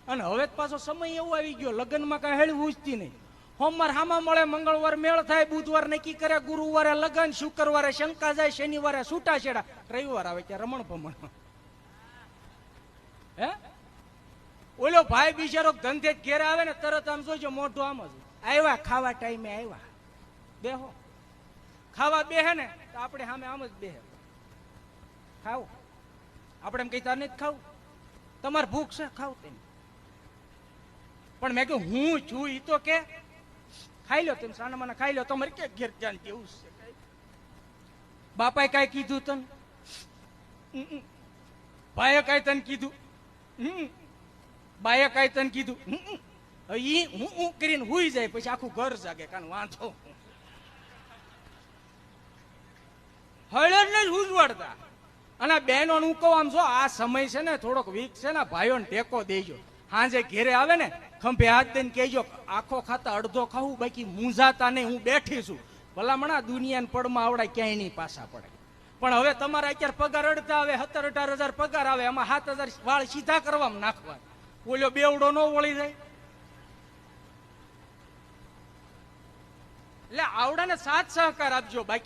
અને હવે પાછો સમય એવો આવી ગયો, લગ્નમાં કઈ હેળી પૂછતી નહીં. સોમવાર હામા મળે, મંગળવાર મેળ થાય, બુધવાર નક્કી કરે, ગુરુવારે લગ્ન, શુક્રવારે શંકા જાય, શનિવારે છૂટાછેડા, રવિવાર આવે ત્યાં રમણ ભમણ. હે ઓલો ભાઈ બિચારો ધંધે જ ઘેર આવે ને તરત આમ જોજો મોઢું આમ જ આવ્યા, ખાવા ટાઈમે આવ્યા, બેહો. ખાવા બેહે ને તો આપણે સામે આમ જ બેહે, ખાવ. આપણે એમ કહીતા નથી ખાવું, તમારે ભૂખ છે ખાવ તેમ. પણ મેં કહ્યું હું છું ઈ તો કે ખાઈ લો, તેમ સાના માના ખાઈ લો, તમારે કે ઘેર જાણ કેવું છે. બાપાએ કઈ કીધું તને? ભાઈએ કઈ તને કીધું? બાએ કઈ તને કીધું? ઈ હું કરીને હુઈ જાય, પછી આખું ઘર જાગે, કારણ વાંધો હળર ને જ ઉજવડતા. અને બહેનો હું કહું આમ જો આ સમય છે ને થોડોક વીક છે ને, ભાઈઓને ટેકો દેજો. હાજે ઘેરે આવે ને ખંભે હાથ દઈને કહેજો, આખો ખાતા અડધો ખાવું, બાકી મૂંઝાતા નહીં, હું બેઠી છું. ભલામણા દુનિયાને પડમાં આવડાય ક્યાંય નહીં પાછા પડે. પણ હવે તમારા અત્યારે પગાર અડધા આવે, 17-18 હજાર પગાર આવે, એમાં 7,000 વાળ સીધા કરવામાં નાખવા, ઓલો બેવડો ન વળી જાય. એટલે આવડાને સાથ સહકાર આપજો, બાકી